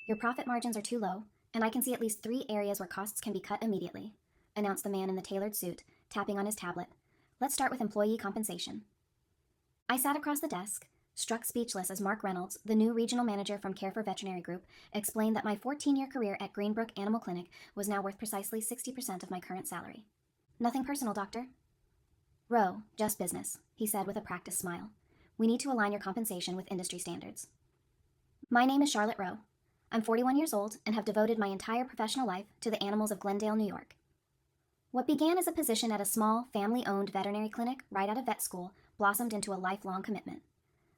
Your profit margins are too low, and I can see at least 3 areas where costs can be cut immediately, announced the man in the tailored suit, tapping on his tablet. Let's start with employee compensation. I sat across the desk, struck speechless as Mark Reynolds, the new regional manager from Care for Veterinary Group, explained that my 14-year career at Greenbrook Animal Clinic was now worth precisely 60% of my current salary. Nothing personal, doctor. Roe, just business, he said with a practiced smile. We need to align your compensation with industry standards. My name is Charlotte Roe. I'm 41 years old and have devoted my entire professional life to the animals of Glendale, New York. What began as a position at a small, family-owned veterinary clinic right out of vet school blossomed into a lifelong commitment.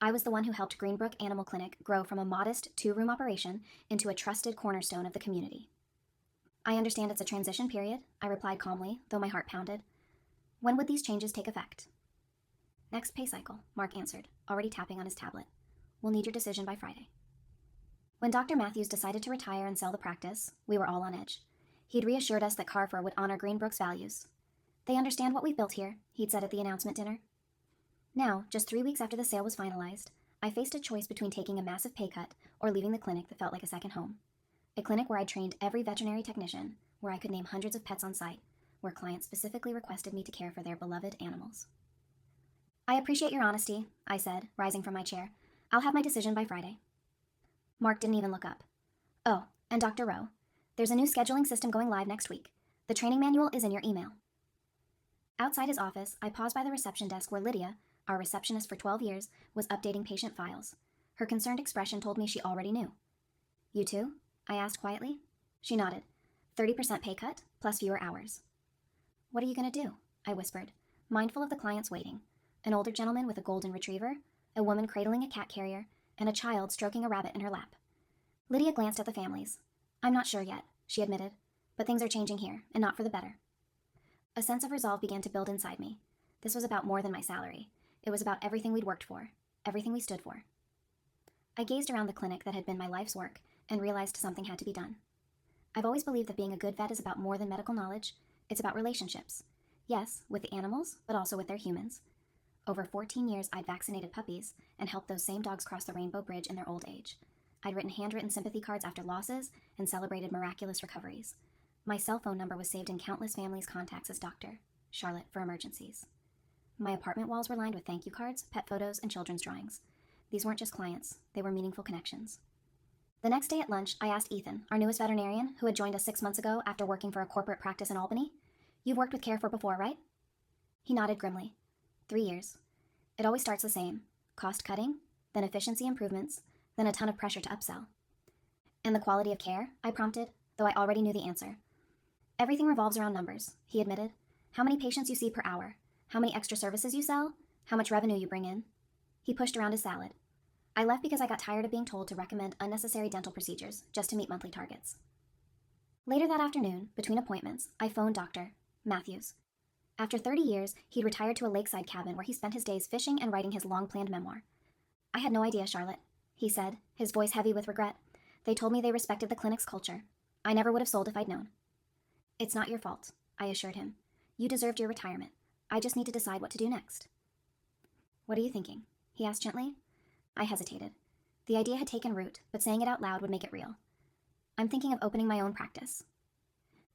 I was the one who helped Greenbrook Animal Clinic grow from a modest 2-room operation into a trusted cornerstone of the community. I understand it's a transition period, I replied calmly, though my heart pounded. When would these changes take effect? Next pay cycle, Mark answered, already tapping on his tablet. We'll need your decision by Friday. When Dr. Matthews decided to retire and sell the practice, we were all on edge. He'd reassured us that Carrefour would honor Greenbrook's values. They understand what we've built here, he'd said at the announcement dinner. Now, just 3 weeks after the sale was finalized, I faced a choice between taking a massive pay cut or leaving the clinic that felt like a second home. A clinic where I trained every veterinary technician, where I could name hundreds of pets on site, where clients specifically requested me to care for their beloved animals. I appreciate your honesty, I said, rising from my chair. I'll have my decision by Friday. Mark didn't even look up. Oh, and Dr. Rowe, there's a new scheduling system going live next week. The training manual is in your email. Outside his office, I paused by the reception desk where Lydia, our receptionist for 12 years, was updating patient files. Her concerned expression told me she already knew. You too? I asked quietly. She nodded. 30% pay cut, plus fewer hours. What are you going to do? I whispered, mindful of the clients waiting. An older gentleman with a golden retriever, a woman cradling a cat carrier, and a child stroking a rabbit in her lap. Lydia glanced at the families. I'm not sure yet, she admitted, but things are changing here, and not for the better. A sense of resolve began to build inside me. This was about more than my salary. It was about everything we'd worked for, everything we stood for. I gazed around the clinic that had been my life's work and realized something had to be done. I've always believed that being a good vet is about more than medical knowledge. It's about relationships. Yes, with the animals, but also with their humans. Over 14 years, I'd vaccinated puppies and helped those same dogs cross the Rainbow Bridge in their old age. I'd written handwritten sympathy cards after losses and celebrated miraculous recoveries. My cell phone number was saved in countless families' contacts as Dr. Charlotte for emergencies. My apartment walls were lined with thank you cards, pet photos, and children's drawings. These weren't just clients, they were meaningful connections. The next day at lunch, I asked Ethan, our newest veterinarian, who had joined us 6 months ago after working for a corporate practice in Albany, "You've worked with Carrefour before, right?" He nodded grimly. 3 years. It always starts the same. Cost cutting, then efficiency improvements, then a ton of pressure to upsell. And the quality of care? I prompted, though I already knew the answer. Everything revolves around numbers, he admitted. How many patients you see per hour, how many extra services you sell, how much revenue you bring in. He pushed around his salad. I left because I got tired of being told to recommend unnecessary dental procedures just to meet monthly targets. Later that afternoon, between appointments, I phoned Dr. Matthews. After 30 years, he'd retired to a lakeside cabin where he spent his days fishing and writing his long-planned memoir. I had no idea, Charlotte, he said, his voice heavy with regret. They told me they respected the clinic's culture. I never would have sold if I'd known. It's not your fault, I assured him. You deserved your retirement. I just need to decide what to do next. What are you thinking? He asked gently. I hesitated. The idea had taken root, but saying it out loud would make it real. I'm thinking of opening my own practice.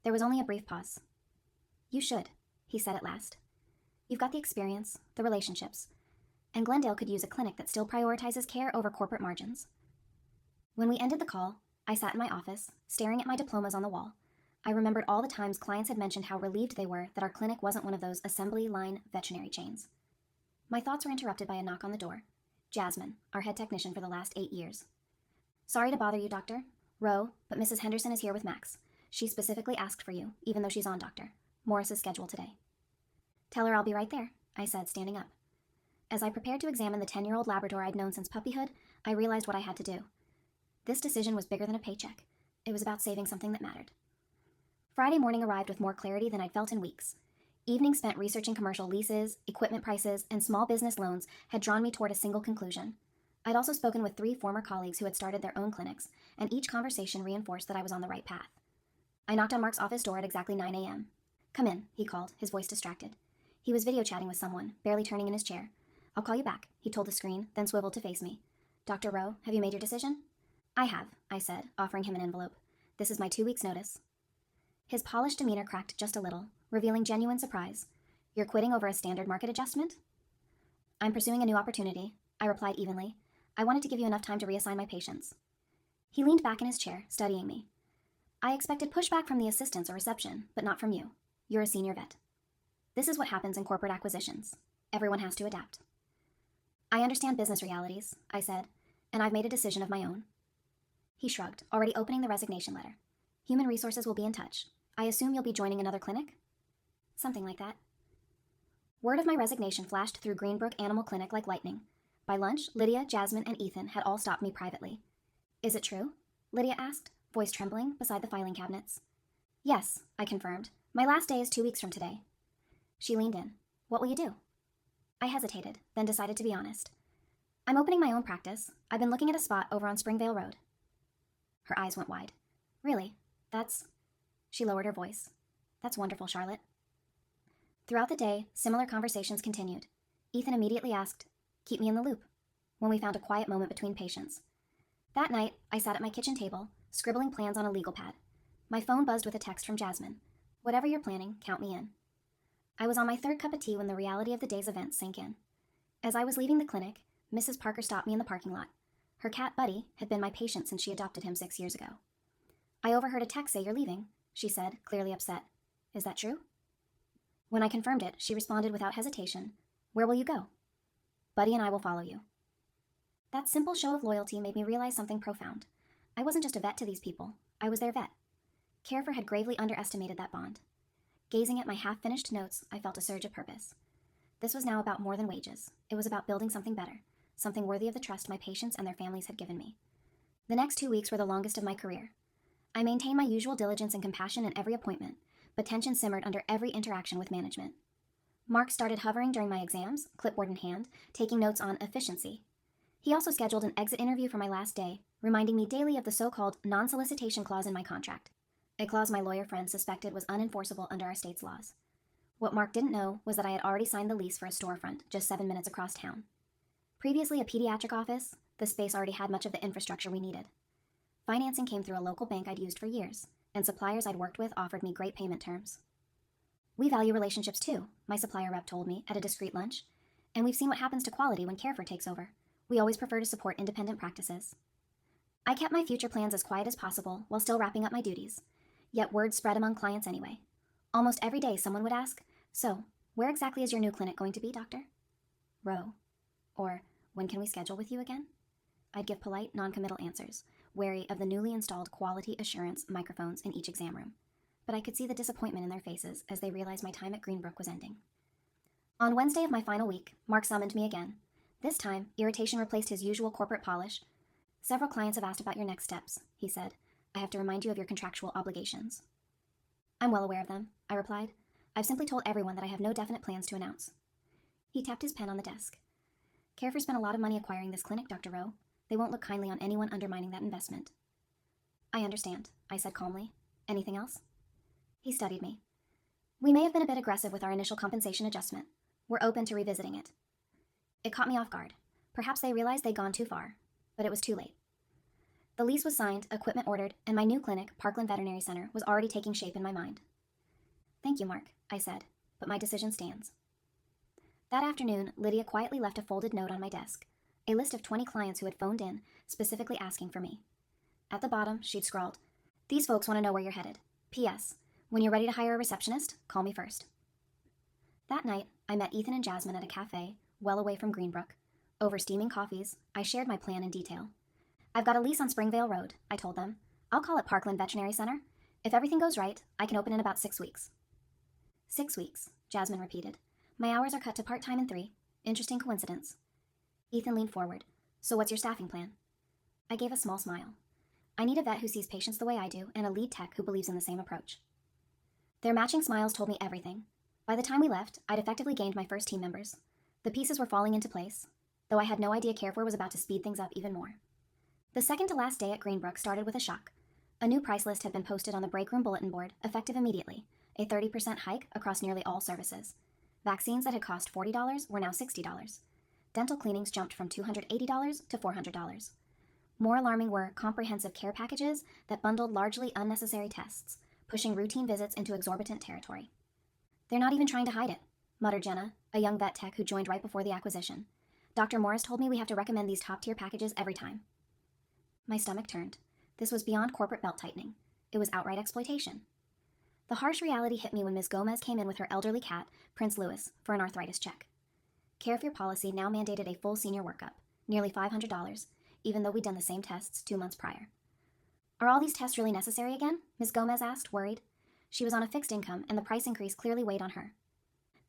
There was only a brief pause. You should, he said at last. You've got the experience, the relationships, and Glendale could use a clinic that still prioritizes care over corporate margins. When we ended the call, I sat in my office, staring at my diplomas on the wall. I remembered all the times clients had mentioned how relieved they were that our clinic wasn't one of those assembly line veterinary chains. My thoughts were interrupted by a knock on the door. Jasmine, our head technician for the last 8 years. Sorry to bother you, Doctor. Roe, but Mrs. Henderson is here with Max. She specifically asked for you, even though she's on, Doctor. Morris's schedule today. Tell her I'll be right there, I said, standing up. As I prepared to examine the 10-year-old Labrador I'd known since puppyhood, I realized what I had to do. This decision was bigger than a paycheck. It was about saving something that mattered. Friday morning arrived with more clarity than I'd felt in weeks. Evenings spent researching commercial leases, equipment prices, and small business loans had drawn me toward a single conclusion. I'd also spoken with 3 former colleagues who had started their own clinics, and each conversation reinforced that I was on the right path. I knocked on Mark's office door at exactly 9 a.m. Come in, he called, his voice distracted. He was video chatting with someone, barely turning in his chair. I'll call you back, he told the screen, then swiveled to face me. Dr. Rowe, have you made your decision? I have, I said, offering him an envelope. This is my 2 weeks' notice. His polished demeanor cracked just a little, revealing genuine surprise. You're quitting over a standard market adjustment? I'm pursuing a new opportunity, I replied evenly. I wanted to give you enough time to reassign my patients. He leaned back in his chair, studying me. I expected pushback from the assistants or reception, but not from you. You're a senior vet. This is what happens in corporate acquisitions. Everyone has to adapt. I understand business realities, I said, and I've made a decision of my own. He shrugged, already opening the resignation letter. Human resources will be in touch. I assume you'll be joining another clinic? Something like that. Word of my resignation flashed through Greenbrook Animal Clinic like lightning. By lunch, Lydia, Jasmine, and Ethan had all stopped me privately. Is it true? Lydia asked, voice trembling, beside the filing cabinets. Yes, I confirmed. My last day is 2 weeks from today. She leaned in. What will you do? I hesitated, then decided to be honest. I'm opening my own practice. I've been looking at a spot over on Springvale Road. Her eyes went wide. Really? That's... She lowered her voice. That's wonderful, Charlotte. Throughout the day, similar conversations continued. Ethan immediately asked, keep me in the loop, when we found a quiet moment between patients. That night, I sat at my kitchen table, scribbling plans on a legal pad. My phone buzzed with a text from Jasmine. Whatever you're planning, count me in. I was on my 3rd cup of tea when the reality of the day's events sank in. As I was leaving the clinic, Mrs. Parker stopped me in the parking lot. Her cat, Buddy, had been my patient since she adopted him 6 years ago. I overheard a text say you're leaving, she said, clearly upset. Is that true? When I confirmed it, she responded without hesitation, Where will you go? Buddy and I will follow you. That simple show of loyalty made me realize something profound. I wasn't just a vet to these people. I was their vet. Carefor had gravely underestimated that bond. Gazing at my half-finished notes, I felt a surge of purpose. This was now about more than wages. It was about building something better, something worthy of the trust my patients and their families had given me. The next 2 weeks were the longest of my career. I maintained my usual diligence and compassion in every appointment, but tension simmered under every interaction with management. Mark started hovering during my exams, clipboard in hand, taking notes on efficiency. He also scheduled an exit interview for my last day, reminding me daily of the so-called non-solicitation clause in my contract, a clause my lawyer friend suspected was unenforceable under our state's laws. What Mark didn't know was that I had already signed the lease for a storefront just 7 minutes across town. Previously a pediatric office, the space already had much of the infrastructure we needed. Financing came through a local bank I'd used for years, and suppliers I'd worked with offered me great payment terms. We value relationships too, my supplier rep told me at a discreet lunch, and we've seen what happens to quality when Carefor takes over. We always prefer to support independent practices. I kept my future plans as quiet as possible while still wrapping up my duties, yet word spread among clients anyway. Almost every day someone would ask, So, where exactly is your new clinic going to be, doctor? Row. Or, when can we schedule with you again? I'd give polite, non-committal answers, wary of the newly installed quality assurance microphones in each exam room. But I could see the disappointment in their faces as they realized my time at Greenbrook was ending. On Wednesday of my final week, Mark summoned me again. This time, irritation replaced his usual corporate polish. Several clients have asked about your next steps, he said. I have to remind you of your contractual obligations. I'm well aware of them, I replied. I've simply told everyone that I have no definite plans to announce. He tapped his pen on the desk. Carefor spent a lot of money acquiring this clinic, Dr. Rowe. They won't look kindly on anyone undermining that investment. I understand, I said calmly. Anything else? He studied me. We may have been a bit aggressive with our initial compensation adjustment. We're open to revisiting it. It caught me off guard. Perhaps they realized they'd gone too far, but it was too late. The lease was signed, equipment ordered, and my new clinic, Parkland Veterinary Center, was already taking shape in my mind. Thank you, Mark, I said, but my decision stands. That afternoon, Lydia quietly left a folded note on my desk, a list of 20 clients who had phoned in, specifically asking for me. At the bottom, she'd scrawled, These folks want to know where you're headed. P.S. When you're ready to hire a receptionist, call me first. That night, I met Ethan and Jasmine at a cafe, well away from Greenbrook. Over steaming coffees, I shared my plan in detail. I've got a lease on Springvale Road, I told them. I'll call it Parkland Veterinary Center. If everything goes right, I can open in about 6 weeks. 6 weeks, Jasmine repeated. My hours are cut to part-time in 3. Interesting coincidence. Ethan leaned forward. So what's your staffing plan? I gave a small smile. I need a vet who sees patients the way I do and a lead tech who believes in the same approach. Their matching smiles told me everything. By the time we left, I'd effectively gained my first team members. The pieces were falling into place, though I had no idea Carefor was about to speed things up even more. The second to last day at Greenbrook started with a shock. A new price list had been posted on the break room bulletin board, effective immediately, a 30% hike across nearly all services. Vaccines that had cost $40 were now $60. Dental cleanings jumped from $280 to $400. More alarming were comprehensive care packages that bundled largely unnecessary tests, pushing routine visits into exorbitant territory. "They're not even trying to hide it," muttered Jenna, a young vet tech who joined right before the acquisition. "Dr. Morris told me we have to recommend these top-tier packages every time." My stomach turned. This was beyond corporate belt-tightening. It was outright exploitation. The harsh reality hit me when Ms. Gomez came in with her elderly cat, Prince Louis, for an arthritis check. Care for Your policy now mandated a full senior workup, nearly $500, even though we'd done the same tests 2 months prior. "Are all these tests really necessary again?" Ms. Gomez asked, worried. She was on a fixed income, and the price increase clearly weighed on her.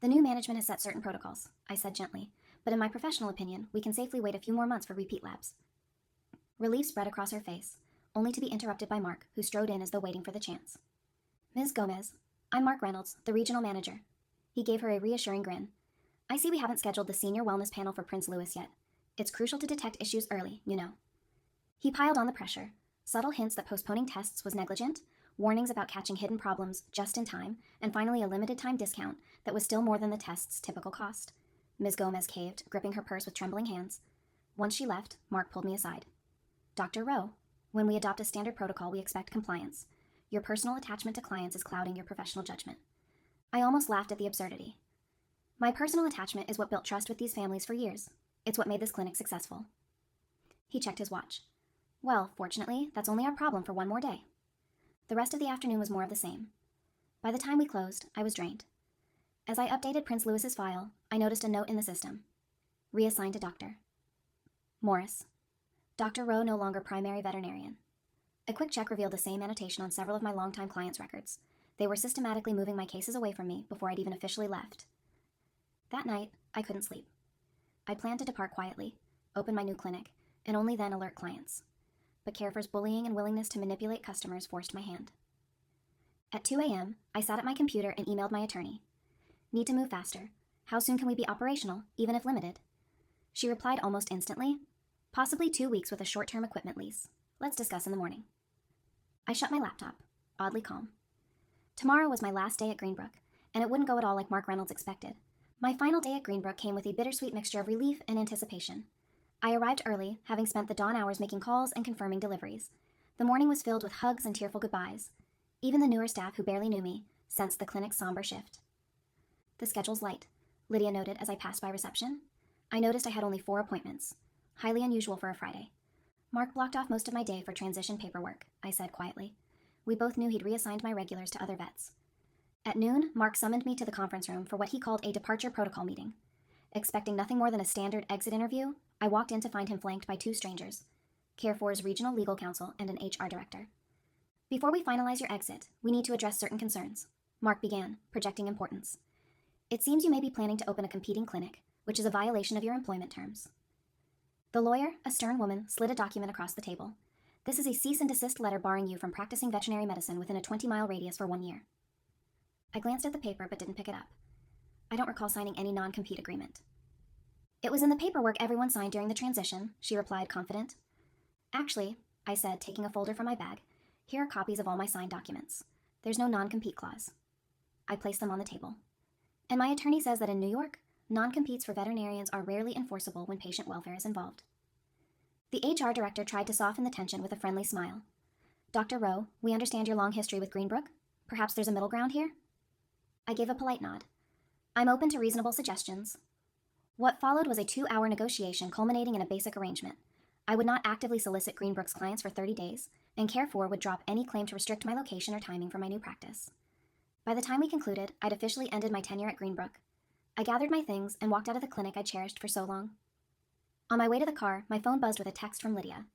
"The new management has set certain protocols," I said gently, "but in my professional opinion, we can safely wait a few more months for repeat labs." Relief spread across her face, only to be interrupted by Mark, who strode in as though waiting for the chance. "Ms. Gomez, I'm Mark Reynolds, the regional manager." He gave her a reassuring grin. "I see we haven't scheduled the senior wellness panel for Prince Louis yet. It's crucial to detect issues early, you know." He piled on the pressure, subtle hints that postponing tests was negligent, warnings about catching hidden problems just in time, and finally a limited-time discount that was still more than the test's typical cost. Ms. Gomez caved, gripping her purse with trembling hands. Once she left, Mark pulled me aside. "Dr. Rowe, when we adopt a standard protocol, we expect compliance. Your personal attachment to clients is clouding your professional judgment." I almost laughed at the absurdity. "My personal attachment is what built trust with these families for years. It's what made this clinic successful." He checked his watch. "Well, fortunately, that's only our problem for one more day." The rest of the afternoon was more of the same. By the time we closed, I was drained. As I updated Prince Louis's file, I noticed a note in the system. Reassigned to Dr. Morris. Dr. Rowe no longer primary veterinarian. A quick check revealed the same annotation on several of my longtime clients' records. They were systematically moving my cases away from me before I'd even officially left. That night, I couldn't sleep. I planned to depart quietly, open my new clinic, and only then alert clients. But Carefor's bullying and willingness to manipulate customers forced my hand. At 2 a.m., I sat at my computer and emailed my attorney. "Need to move faster. How soon can we be operational, even if limited?" She replied almost instantly. "Possibly 2 weeks with a short-term equipment lease. Let's discuss in the morning." I shut my laptop, oddly calm. Tomorrow was my last day at Greenbrook, and it wouldn't go at all like Mark Reynolds expected. My final day at Greenbrook came with a bittersweet mixture of relief and anticipation. I arrived early, having spent the dawn hours making calls and confirming deliveries. The morning was filled with hugs and tearful goodbyes. Even the newer staff who barely knew me sensed the clinic's somber shift. "The schedule's light," Lydia noted as I passed by reception. I noticed I had only 4 appointments. Highly unusual for a Friday. "Mark blocked off most of my day for transition paperwork," I said quietly. We both knew he'd reassigned my regulars to other vets. At noon, Mark summoned me to the conference room for what he called a departure protocol meeting. Expecting nothing more than a standard exit interview, I walked in to find him flanked by 2 strangers, Carefor's regional legal counsel and an HR director. "Before we finalize your exit, we need to address certain concerns," Mark began, projecting importance. "It seems you may be planning to open a competing clinic, which is a violation of your employment terms." The lawyer, a stern woman, slid a document across the table. "This is a cease and desist letter barring you from practicing veterinary medicine within a 20-mile radius for 1 year." I glanced at the paper but didn't pick it up. I don't recall signing any non-compete agreement. "It was in the paperwork everyone signed during the transition," she replied, confident. "Actually," I said, taking a folder from my bag, "here are copies of all my signed documents. There's no non-compete clause." I placed them on the table. "And my attorney says that in New York, non-competes for veterinarians are rarely enforceable when patient welfare is involved." The HR director tried to soften the tension with a friendly smile. "Dr. Rowe, we understand your long history with Greenbrook. Perhaps there's a middle ground here?" I gave a polite nod. "I'm open to reasonable suggestions." What followed was a 2-hour negotiation culminating in a basic arrangement. I would not actively solicit Greenbrook's clients for 30 days, and Carefor would drop any claim to restrict my location or timing for my new practice. By the time we concluded, I'd officially ended my tenure at Greenbrook. I gathered my things and walked out of the clinic I'd cherished for so long. On my way to the car, my phone buzzed with a text from Lydia.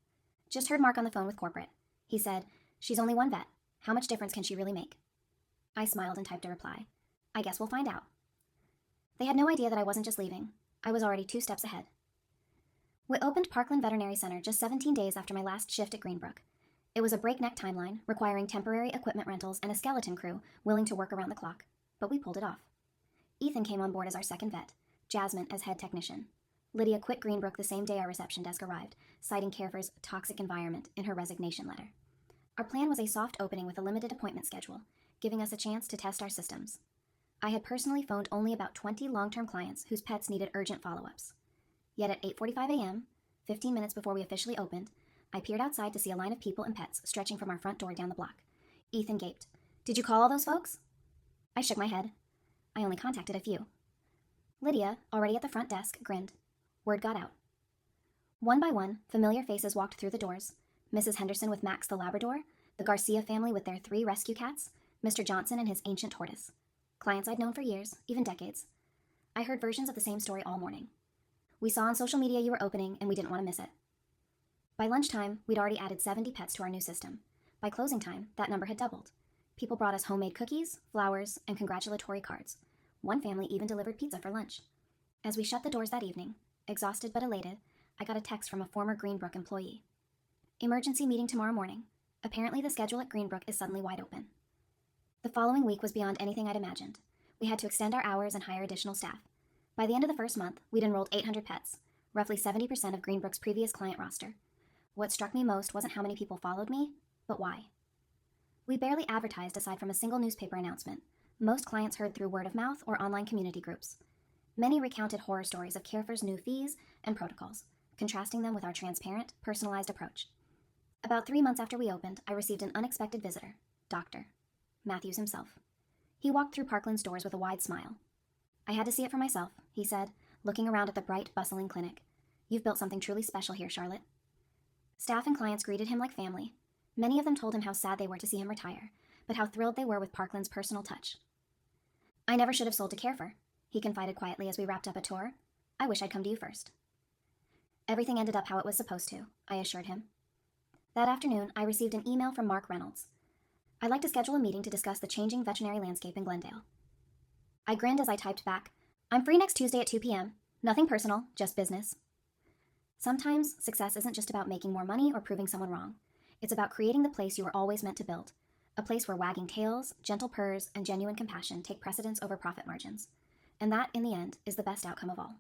"Just heard Mark on the phone with corporate. He said, 'She's only one vet. How much difference can she really make?'" I smiled and typed a reply. "I guess we'll find out." They had no idea that I wasn't just leaving. I was already 2 steps ahead. We opened Parkland Veterinary Center just 17 days after my last shift at Greenbrook. It was a breakneck timeline, requiring temporary equipment rentals and a skeleton crew willing to work around the clock, but we pulled it off. Ethan came on board as our second vet, Jasmine as head technician. Lydia quit Greenbrook the same day our reception desk arrived, citing Carefor's toxic environment in her resignation letter. Our plan was a soft opening with a limited appointment schedule, giving us a chance to test our systems. I had personally phoned only about 20 long-term clients whose pets needed urgent follow-ups. Yet at 8:45 a.m., 15 minutes before we officially opened, I peered outside to see a line of people and pets stretching from our front door down the block. Ethan gaped. "Did you call all those folks?" I shook my head. I only contacted a few. Lydia, already at the front desk, grinned. Word got out. One by one, familiar faces walked through the doors. Mrs. Henderson with Max the Labrador, the Garcia family with their 3 rescue cats, Mr. Johnson and his ancient tortoise. Clients I'd known for years, even decades. I heard versions of the same story all morning. "We saw on social media you were opening, and we didn't want to miss it." By lunchtime, we'd already added 70 pets to our new system. By closing time, that number had doubled. People brought us homemade cookies, flowers, and congratulatory cards. One family even delivered pizza for lunch. As we shut the doors that evening, exhausted but elated, I got a text from a former Greenbrook employee. "Emergency meeting tomorrow morning. Apparently the schedule at Greenbrook is suddenly wide open." The following week was beyond anything I'd imagined. We had to extend our hours and hire additional staff. By the end of the first month, we'd enrolled 800 pets, roughly 70% of Greenbrook's previous client roster. What struck me most wasn't how many people followed me, but why. We barely advertised aside from a single newspaper announcement. Most clients heard through word of mouth or online community groups. Many recounted horror stories of Carefor's new fees and protocols, contrasting them with our transparent, personalized approach. About 3 months after we opened, I received an unexpected visitor, Dr. Matthews himself. He walked through Parkland's doors with a wide smile. "I had to see it for myself," he said, looking around at the bright, bustling clinic. "You've built something truly special here, Charlotte." Staff and clients greeted him like family. Many of them told him how sad they were to see him retire, but how thrilled they were with Parkland's personal touch. "I never should have sold to Carefor," he confided quietly as we wrapped up a tour. "I wish I'd come to you first." "Everything ended up how it was supposed to," I assured him. That afternoon, I received an email from Mark Reynolds. "I'd like to schedule a meeting to discuss the changing veterinary landscape in Glendale." I grinned as I typed back, "I'm free next Tuesday at 2 p.m. Nothing personal, just business." Sometimes, success isn't just about making more money or proving someone wrong. It's about creating the place you were always meant to build. A place where wagging tails, gentle purrs, and genuine compassion take precedence over profit margins. And that, in the end, is the best outcome of all.